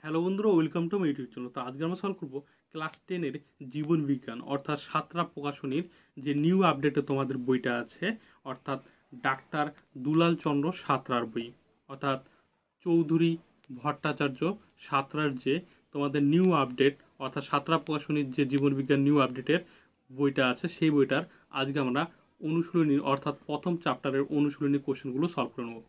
Hello বন্ধুরা, welcome to my YouTube channel. তো আজকে আমরা সলভ করবো ক্লাস 10-এর জীবন বিজ্ঞান অর্থাৎ সাঁতরা প্রকাশনীর যে নিউ আপডেটে তোমাদের বইটা আছে, অর্থাৎ ডাক্তার দুলাল চন্দ্র সাঁতরার বই, অর্থাৎ চৌধুরী ভট্টাচার্য সাঁতরার যে তোমাদের নিউ আপডেট অর্থাৎ সাঁতরা প্রকাশনীর যে জীবন বিজ্ঞান নিউ আপডেটের বইটা আছে, সেই বইটার আজকে আমরা অনুশীলনী অর্থাৎ প্রথম চ্যাপ্টারের অনুশীলনী কোশ্চেনগুলো সলভ করে নেব।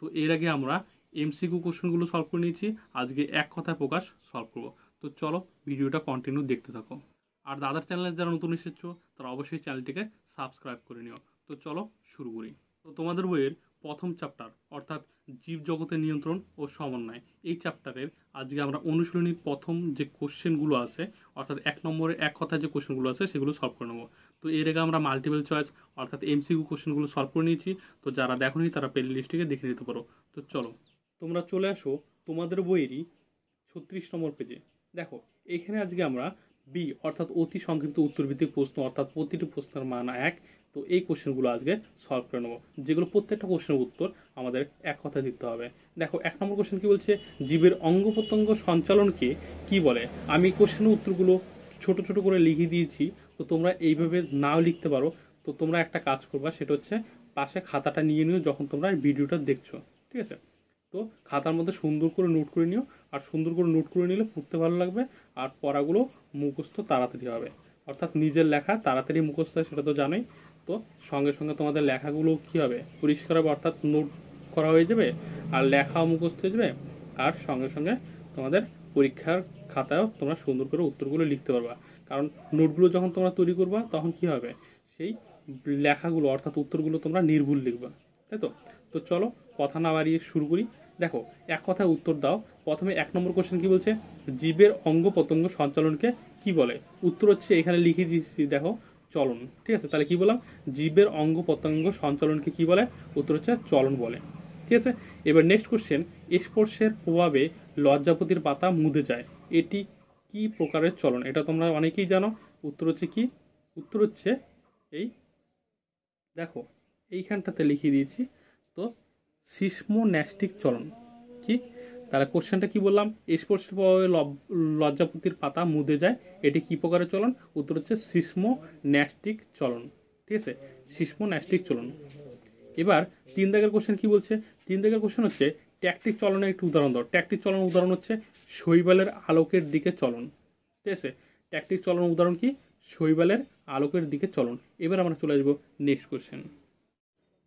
তো এর আগে আমরা এমসিকিউ কোশ্চেনগুলো সলভ করে নিয়েছি, আজকে এক কথায় প্রকাশ সলভ করবো। তো চলো ভিডিওটা কন্টিনিউ দেখতে থাকো। আর দাদার চ্যানেলে যারা নতুন এসেছো তারা অবশ্যই চ্যানেলটিকে সাবস্ক্রাইব করে নিও। তো চলো শুরু করি। তো তোমাদের বইয়ের প্রথম চ্যাপ্টার অর্থাৎ জীব জগতের নিয়ন্ত্রণ ও সমন্বয়, এই চ্যাপ্টারের আজকে আমরা অনুশীলনীর প্রথম যে কোশ্চেনগুলো আছে অর্থাৎ এক নম্বরে এক কথায় যে কোশ্চেনগুলো আছে সেগুলো সলভ করে নেবো। তো এর আগে আমরা মাল্টিপল চয়েস অর্থাৎ এমসিকিউ কোশ্চেনগুলো সলভ করে নিয়েছি। তো যারা দেখোনি তারা প্লে লিস্টটিকে দেখে নিতে পারো। তো চলো তোমরা চলে আসো তোমাদের বইয়েরই 36 নম্বর পেজে। দেখো এখানে আজকে আমরা বি অর্থাৎ অতি সংক্ষিপ্ত উত্তরভিত্তিক প্রশ্ন অর্থাৎ প্রতিটি প্রশ্নের মান 1। তো এই কোশ্চেনগুলো আজকে সলভ করে নেবো, যেগুলো প্রত্যেকটা কোশ্চেনের উত্তর আমাদের এক কথায় দিতে হবে। দেখো এক নম্বর কোশ্চেন কি বলছে, জীবের অঙ্গ প্রত্যঙ্গ সঞ্চালনকে কি বলে। আমি কোশ্চেনের উত্তরগুলো ছোট ছোট করে লিখে দিয়েছি, তো তোমরা এইভাবে নাও লিখতে পারো। তো তোমরা একটা কাজ করবা, সেটা হচ্ছে পাশে খাতাটা নিয়ে নিও যখন তোমরা ভিডিওটা দেখছো, ঠিক আছে। তো খাতার মধ্যে সুন্দর করে নোট করে নিও, আর সুন্দর করে নোট করে নিলে পড়তে ভালো লাগবে, আর পড়াগুলো মুখস্থ তাড়াতাড়ি হবে। অর্থাৎ নিজের লেখা তাড়াতাড়ি মুখস্থ হয় সেটা তো জানোই। তো সঙ্গে সঙ্গে তোমাদের লেখাগুলো কী হবে, পরিষ্কার হবে, অর্থাৎ নোট করা হয়ে যাবে আর লেখাও মুখস্থ হয়ে যাবে। আর সঙ্গে সঙ্গে তোমাদের পরীক্ষার খাতায়ও তোমরা সুন্দর করে উত্তরগুলো লিখতে পারবা। কারণ নোটগুলো যখন তোমরা তৈরি করবা তখন কি হবে, সেই লেখাগুলো অর্থাৎ উত্তরগুলো তোমরা নির্ভুল লিখবা, তাই তো। তো চলো কথা না বাড়িয়ে শুরু করি। দেখো এক কথায় উত্তর দাও। প্রথমে এক নম্বর কোশ্চেন কি বলছে, জীবের অঙ্গ প্রত্যঙ্গ সঞ্চালনকে কি বলে। উত্তর হচ্ছে এখানে লিখে দিচ্ছি, দেখো চলন, ঠিক আছে। তাহলে কি বললাম, জীবের অঙ্গ প্রত্যঙ্গ সঞ্চালনকে কি বলে, উত্তর হচ্ছে চলন বলে, ঠিক আছে। এবার নেক্সট কোশ্চেন, স্পর্শের প্রভাবে লজ্জাপতির পাতা মুদে যায়, এটি কি প্রকারের চলন। এটা তোমরা অনেকেই জানো। উত্তর হচ্ছে কি, উত্তর হচ্ছে এই দেখো এইখানটাতে লিখিয়ে দিয়েছি। তো সিসমোন্যাস্টিক চলন কি, তাহলে কোশ্চেনটা কি বললাম, স্পর্শের প্রভাবে লজ্জাপতির পাতা মুদে যায়, এটি কি প্রকারের চলন। উত্তর হচ্ছে সিসমোন্যাস্টিক চলন, ঠিক আছে, সিসমোন্যাস্টিক চলন। এবার 3 দাগের কোশ্চেন কি বলছে, 3 দাগের কোশ্চেন হচ্ছে ট্যাকটিক চলনের একটি উদাহরণ দাও। ট্যাকটিক চলন উদাহরণ হচ্ছে শৈবালের আলোকের দিকে চলন, ঠিক আছে। ট্যাকটিক চলন উদাহরণ কি, শৈবালের আলোকের দিকে চলন। এবার আমরা চলে আসবো নেক্সট কোশ্চেন।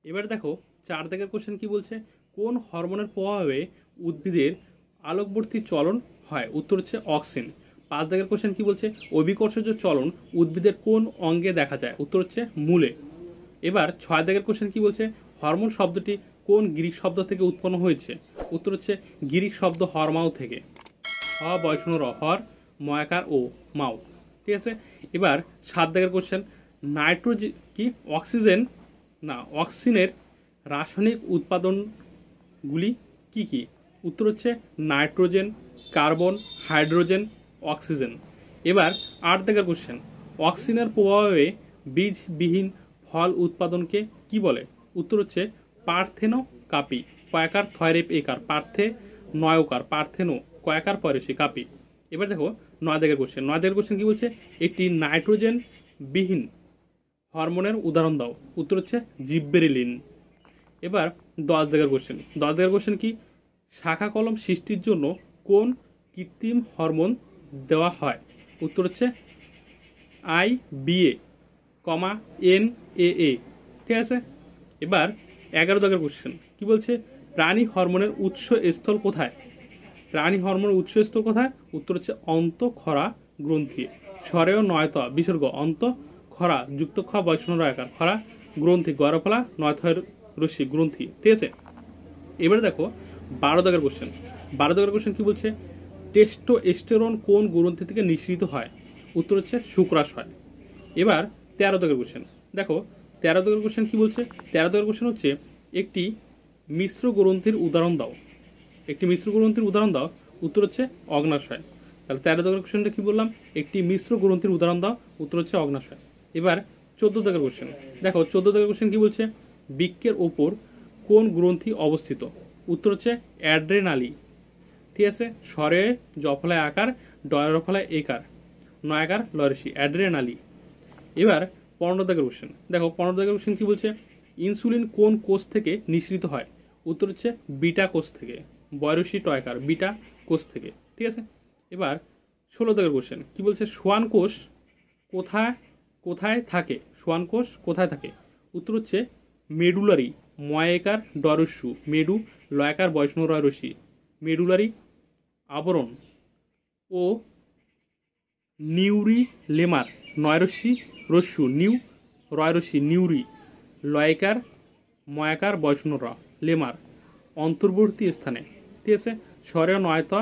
এবার দেখো 4 দাগের কোশ্চেন কি বলছে, কোন হরমোনের প্রভাবে উদ্ভিদের আলোকবর্তী চলন হয়। উত্তর হচ্ছে অক্সিন। 5 দাগের কোশ্চেন কি বলছে, অভিকর্ষজ চলন উদ্ভিদের কোন অঙ্গে দেখা যায়। উত্তর হচ্ছে মূলে। এবার 6 দাগের কোশ্চেন কি বলছে, হরমোন শব্দটি কোন গ্রিক শব্দ থেকে উৎপন্ন হয়েছে। উত্তর হচ্ছে গ্রিক শব্দ হরমাও থেকে, হ বয়সন র, হর ময়াকার ও মাও, ঠিক আছে। এবার 7 দাগের কোশ্চেন, নাইট্রোজেন কি অক্সিজেন না অক্সিনের রাসায়নিক উৎপাদনগুলি কি কি। উত্তর হচ্ছে নাইট্রোজেন, কার্বন, হাইড্রোজেন, অক্সিজেন। এবার 8 দাগের কোশ্চেন, অক্সিনের প্রভাবে বীজবিহীন ফল উৎপাদনকে কি বলে। উত্তর হচ্ছে পার্থেনো কাপি, কয়াকার থয়রেপ একার, পার্থে নয়কার, পার্থেনো কয়াকার পরেশি কাপি। এবার দেখো 9 দাগের কোশ্চেন। 9 দাগের কোশ্চেন কি বলছে, একটি নাইট্রোজেন বিহীন হরমোনের উদাহরণ দাও। উত্তর হচ্ছে জিব্বেরেলিন। এবার 10 দাগের কোশ্চেন। 10 দাগের কোশ্চেন কি, শাখা কলম সৃষ্টির জন্য কোন কৃত্রিম হরমোন দেওয়া হয়। উত্তর হচ্ছে IBA, NAA, ঠিক আছে। এবার 11 দাগের কোশ্চেন কি বলছে, প্রাণী হরমোনের উৎস স্থল কোথায়। প্রাণী হরমোনের উৎস স্থল কোথায়। উত্তর হচ্ছে অন্তঃক্ষরা গ্রন্থি, স্বরেও নয়ত বিসর্গ, অন্ত খরা যুক্ত খ বয়সন রয়াকার, খরা গ্রন্থি, গরফলা নয়থয়ের রশ্মি গ্রন্থি, ঠিক আছে। এবারে দেখো 12 দাগের কোশ্চেন। 12 দাগের কোশ্চেন কি বলছে, টেস্টোস্টেরন কোন গ্রন্থি থেকে নিঃসৃত হয়। উত্তর হচ্ছে শুক্রাশয়। এবার 13 দাগের কোশ্চেন। দেখো 13 দাগের কোশ্চেন কি বলছে, 13 দাগের কোশ্চেন হচ্ছে একটি মিশ্র গ্রন্থির উদাহরণ দাও। একটি মিশ্র গ্রন্থির উদাহরণ দাও। উত্তর হচ্ছে অগ্নাশয়। তাহলে 13 দাগের কোশ্চেনটা কি বললাম, একটি মিশ্র গ্রন্থির উদাহরণ দাও। উত্তর হচ্ছে অগ্নাশয়। এবার 14 দাগের কোশ্চেন। দেখো 14 দাগের কোশ্চেন কি বলছে, বৃক্কের ওপর কোন গ্রন্থি অবস্থিত। উত্তর হচ্ছে অ্যাড্রেনালি। ঠিক আছে। স্বরে জফলায় আকার, ডয়ের ফলায় একার, নয়াকার লরেসি, অ্যাড্রেনালি। এবার 15 দাগের কোশ্চেন দেখো, 15 দাগের কোশ্চেন কি বলছে, ইনসুলিন কোন কোষ থেকে নিঃসৃত হয়? উত্তর হচ্ছে বিটা কোষ থেকে, বয়রসি টয়কার, বিটা কোষ থেকে, ঠিক আছে। এবার 16 দাগের কোশ্চেন কি বলছে, সোয়ান কোষ কোথায় কোথায় থাকে? সোয়ান কোষ কোথায় থাকে? উত্তর হচ্ছে মেডুলারি, ময়েকার ডরস্যু, মেডু লয়কার বৈষ্ণব রয় রশি, মেডুলারি আবরণ ও নিউরি লেমার, নয়রশ্মি রস্যু, নিউ রয়রশ্মি, নিউরি লয়কার ময়াকার বৈষ্ণব লেমার, অন্তর্বর্তী স্থানে, ঠিক আছে। স্বরে নয়তা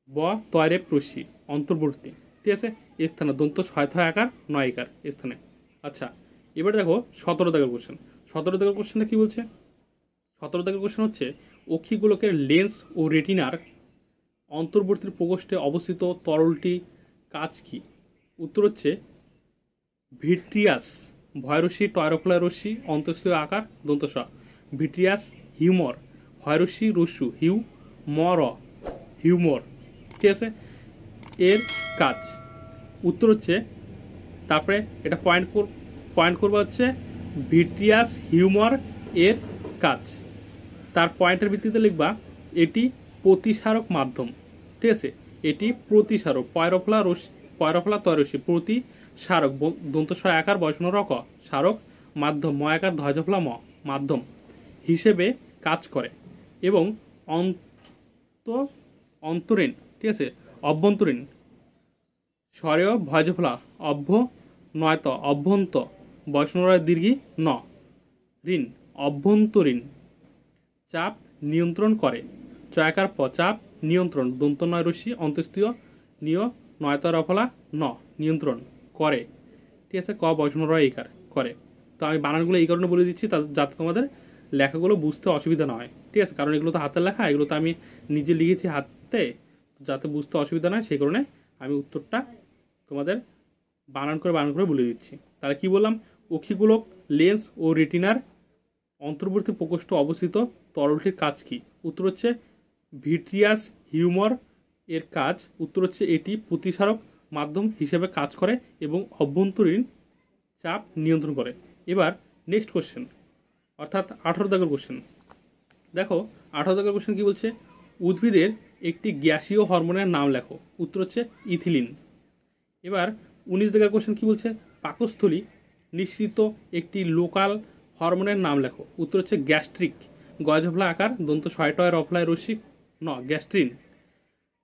ব তয়রে প্রসি, অন্তর্বর্তী, ঠিক আছে। স্থানে দন্ত ছয়থ আকার নয়কার স্থানে। আচ্ছা, এবার দেখো 17 দাগের কোশ্চেন। 17 দাগের কোশ্চেনটা কি বলছে? 17 দাগের কোশ্চেন হচ্ছে, অক্ষিগোলকের লেন্স ও রেটিনার অন্তর্বর্তী প্রকোষ্ঠে অবস্থিত তরলটি কাজ কি? উত্তর হচ্ছে ভিট্রিয়াস, ভয়রশ্মি টয়রফলা রশ্মি, অন্তঃস্থীয় আকার দন্তস, ভিট্রিয়াস হিউমর, ভয়রশ্মি রস্যু, হিউ মর, হিউমর, ঠিক আছে। এর কাজ উত্তর হচ্ছে, তারপরে এটা পয়েন্ট করবো হচ্ছে ভিট্রিয়াস হিউমর এর কাজ, তার পয়েন্টের ভিত্তিতে লিখবা এটি প্রতিসারক মাধ্যম, ঠিক আছে। এটি প্রতিসারক, পয়রফলা তয়রসি, প্রতিসারক দন্তস্বয় আকার বৈষ্ণব রক, সারক মাধ্যম, ময়াকার ধ্বজফলা ম, মাধ্যম হিসেবে কাজ করে এবং অন্তরীণ, ঠিক আছে, অভ্যন্তরীণ স্বরেয় ভয়জফলা অভ্য নয়ত অভ্যন্ত বৈষ্ণব দীর্ঘি ন ঋণ, অভ্যন্তরীণ চাপ নিয়ন্ত্রণ করে, চয়াকার প, চাপ নিয়ন্ত্রণ দন্ত নয় রশ্মি, অন্তঃস্থীয় নিয় নয়ত রফলা ন, নিয়ন্ত্রণ করে, ঠিক আছে। ক বৈষ্ণব এইকার করে। তো আমি বানানগুলো এই কারণে বলে দিচ্ছি যাতে তোমাদের লেখাগুলো বুঝতে অসুবিধা না হয়, ঠিক আছে। কারণ এগুলো তো হাতের লেখা, এগুলো তো আমি নিজে লিখেছি হাতে, যাতে বুঝতে অসুবিধা নয় সেই কারণে আমি উত্তরটা তোমাদের বানান করে বলে দিচ্ছি। তাহলে কি বললাম, অক্ষিগোলক লেন্স ও রেটিনার অন্তর্বর্তী প্রকোষ্ঠ অবস্থিত তরলটির কাজ কি? উত্তর হচ্ছে ভিট্রিয়াস হিউমর এর কাজ, উত্তর হচ্ছে এটি প্রতিসারক মাধ্যম হিসেবে কাজ করে এবং অভ্যন্তরীণ চাপ নিয়ন্ত্রণ করে। এবার নেক্সট কোশ্চেন, অর্থাৎ 18 দাগের কোশ্চেন দেখো। 18 দাগের কোশ্চেন কি বলছে, উদ্ভিদের একটি গ্যাসীয় হরমোনের নাম লেখো। উত্তর হচ্ছে ইথিলিন। এবার 19 দাগের কোশ্চেন কি বলছে, পাকস্থলী নিঃসৃত একটি লোকাল হরমোনের নাম লেখো। উত্তর হচ্ছে গ্যাস্ট্রিক, গজফলা আকার দন্ত ছয়টয় রফলায় রসিক ন, গ্যাস্ট্রিন,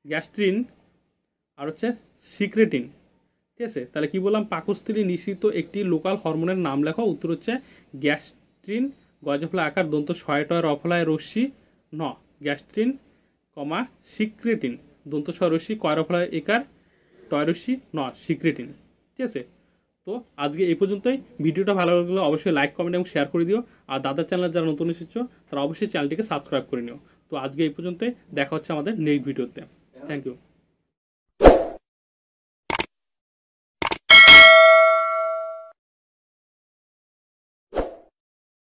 গ্যাস্ট্রিন আর হচ্ছে সিক্রেটিন, ঠিক আছে। তাহলে কি বললাম, পাকস্থলী নিঃসৃত একটি লোকাল হরমোনের নাম লেখো। উত্তর হচ্ছে গ্যাস্ট্রিন, গজফলা আকার দন্ত ছয়টয় রফলায় রশ্মি ন, গ্যাস্ট্রিন, কমা সিক্রেটিন দন্ত ছয় রশ্মি কয়রফলায় একার টয়রশ্মি ন, সিক্রেটিন, ঠিক আছে। তো আজকে এই পর্যন্তই। ভিডিওটা ভালো লাগলে অবশ্যই লাইক, কমেন্ট এবং শেয়ার করে দিও। আর দাদার চ্যানেল যারা নতুন এসেছো তারা অবশ্যই চ্যানেলটিকে সাবস্ক্রাইব করে নিও। তো আজকে এই পর্যন্তই, দেখা হচ্ছে আমাদের নেক্সট ভিডিওতে। Thank you.